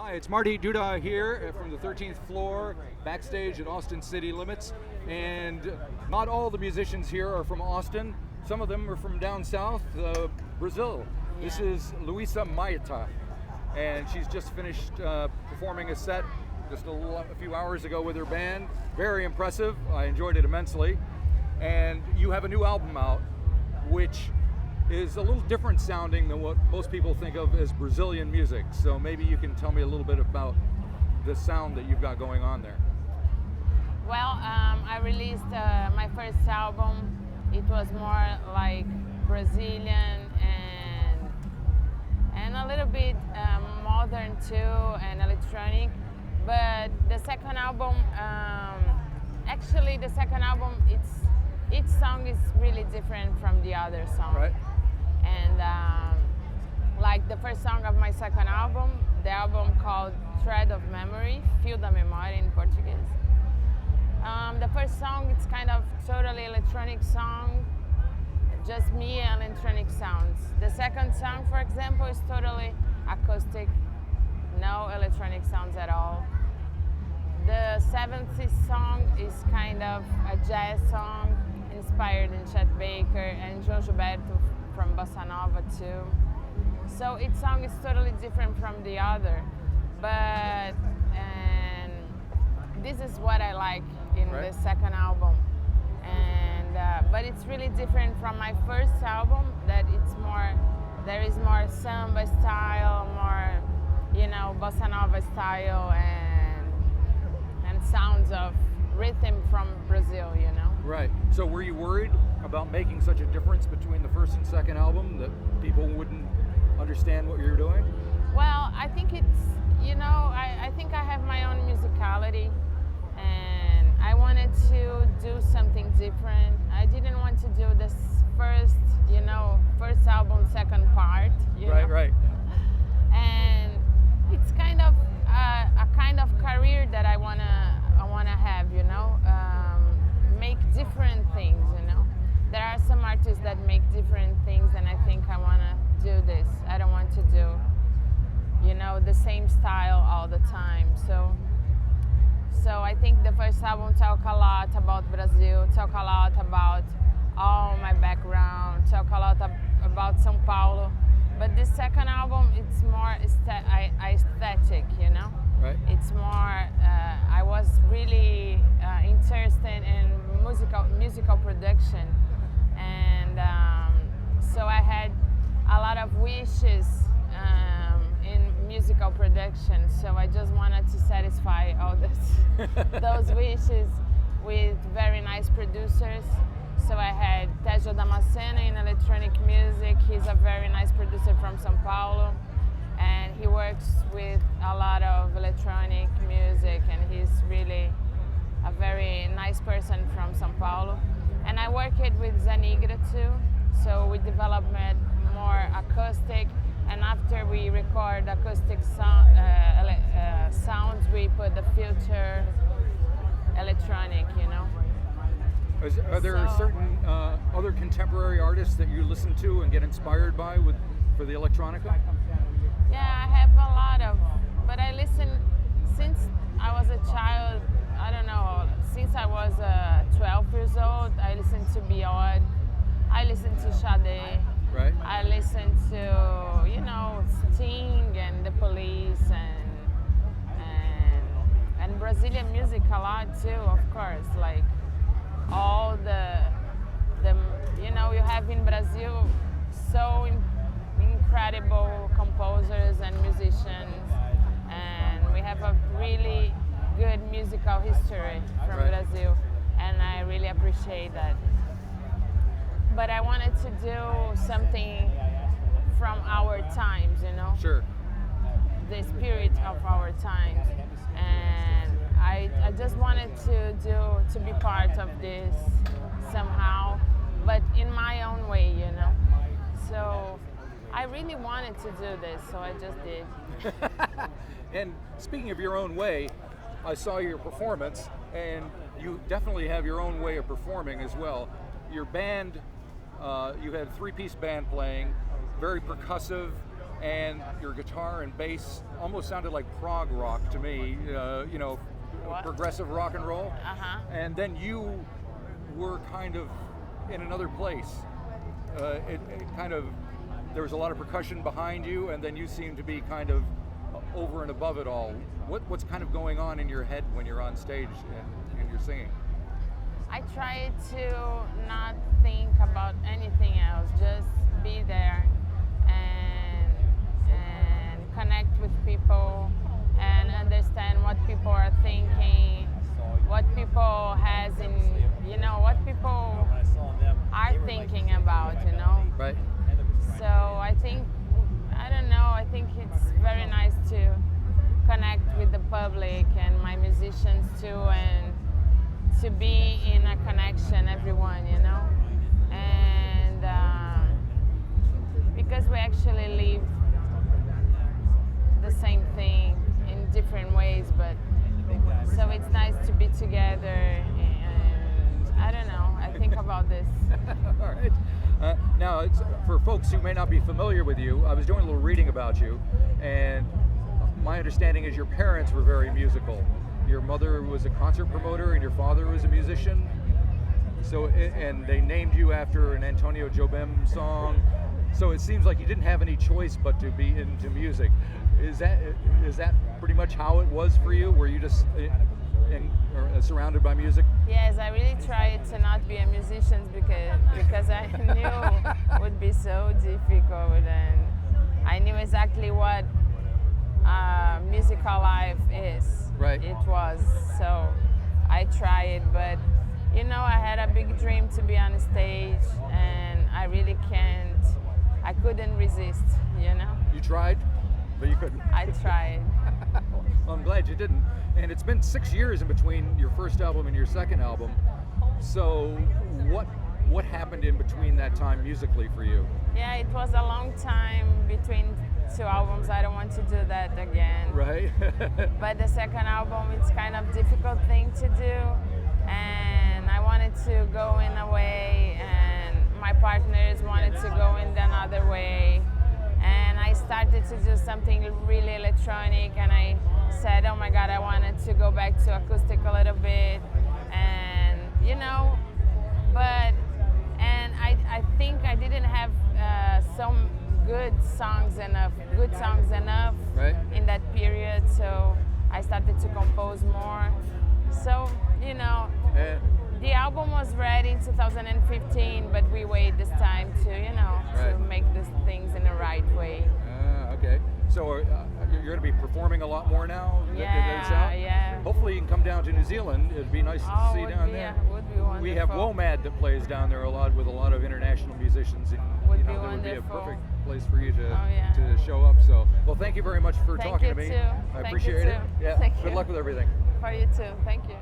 Hi, it's Marty Duda here from the 13th floor, backstage at Austin City Limits. And not all the musicians here are from Austin. Some of them are from down south, Brazil. Yeah. This is Luisa Maita, and she's just finished performing a set just a few hours ago with her band. Very impressive. I enjoyed it immensely. And you have a new album out, which is a little different sounding than what most people think of as Brazilian music. So maybe you can tell me a little bit about the sound that you've got going on there. Well, I released my first album. It was more like Brazilian and a little bit modern too, and electronic. But the second album, each song is really different from the other song. Right. And like the first song of my second album, the album called Thread of Memory, Fio da Memoria in Portuguese. The first song, it's kind of totally electronic song, just me and electronic sounds. The second song, for example, is totally acoustic, no electronic sounds at all. The seventh song is kind of a jazz song, inspired in Chet Baker and João Gilberto from Bossa Nova too. So each song is totally different from the other, but this is what I like in the second album. And but it's really different from my first album, that there is more samba style, more, Bossa Nova style, and sounds of rhythm from Brazil, Right. So were you worried about making such a difference between the first and second album, that people wouldn't understand what you're doing? Well, I think it's, I think I have my own musicality, and I wanted to do something different. I didn't want to do this first album, second part. Right. And it's kind of a kind of career that I wanna have, make different things, There are some artists that make different things, and I think I wanna do this. I don't want to do, the same style all the time. So I think the first album talk a lot about Brazil, talk a lot about all my background, talk a lot about São Paulo. But this second album, it's more aesthetic, Right. It's more, I was really interested in musical production. And so I had a lot of wishes in musical production. So I just wanted to satisfy all those wishes with very nice producers. So I had Fio da Memoria in electronic music. He's a very nice producer from São Paulo, and he works with a lot of electronic music, and he's really a very nice person from São Paulo. And I worked with Zanigra too, so we developed more acoustic, and after we record acoustic sounds, we put the filter electronic, Are there certain other contemporary artists that you listen to and get inspired by for the electronica? Yeah, I have a lot of, but I listen since I was a child. I don't know, since I was 12 years old, I listened to Beyond, I listened to Sade, right? I listened to, Sting and The Police and Brazilian music a lot too, of course, like all the you have in Brazil so incredible composers and musicians, and we have a really good musical history from Brazil, and I really appreciate that. But I wanted to do something from our times, Sure. the spirit of our times, and I just wanted to be part of this somehow, but in my own way, So I really wanted to do this, so I just did. And speaking of your own way, I saw your performance, and you definitely have your own way of performing as well. Your band, you had a three-piece band playing, very percussive, and your guitar and bass almost sounded like prog rock to me, What? progressive rock and roll. Uh-huh. And then you were kind of in another place. It kind of, there was a lot of percussion behind you, and then you seemed to be kind of over and above it all. What's kind of going on in your head when you're on stage and you're singing? I try to not think about anything else, just be there and connect with people and understand what people are thinking, what people has in, what people are thinking about, Right. So I think, I don't know, I think it's very nice to connect with the public and my musicians too, and to be in a connection, everyone, and because we actually live the same thing in different ways, but so it's nice to be together, and I don't know, I think about this. All right. Now, for folks who may not be familiar with you, I was doing a little reading about you, and my understanding is your parents were very musical. Your mother was a concert promoter and your father was a musician. So, and they named you after an Antonio Jobim song. So it seems like you didn't have any choice but to be into music. Is that pretty much how it was for you? Were you just surrounded by music? Yes, I really tried to not be a musician because I knew it would be so difficult, and I knew exactly what musical life is. Right. It was, so I tried, but I had a big dream to be on the stage, and I couldn't resist, You tried, but you couldn't. I tried. Well, I'm glad you didn't. And it's been 6 years in between your first album and your second album. So what happened in between that time musically for you? Yeah, it was a long time between two albums. I don't want to do that again. Right. But the second album, it's kind of difficult thing to do, and I wanted to go in a way, and my partners wanted to go in another way, and I started to do something really electronic, and I said, oh my God, I wanted to go back to acoustic a little bit, and I think I didn't have some good songs enough Right. in that period, so I started to compose more. So, the album was ready in 2015, but we waited this time to, Right. to make these things in the right way. Okay. So you're going to be performing a lot more now? Yeah. Hopefully you can come down to New Zealand. It'd be nice to see down there. Would be wonderful. We have WOMAD that plays down there a lot with a lot of international musicians. And, Would be that would be a wonderful. perfect place for you to yeah. to show up. So, well, thank you very much for Thank talking you to me. too. I Thank appreciate you it. too. Yeah. Thank Good you. luck with everything. For you too. Thank you.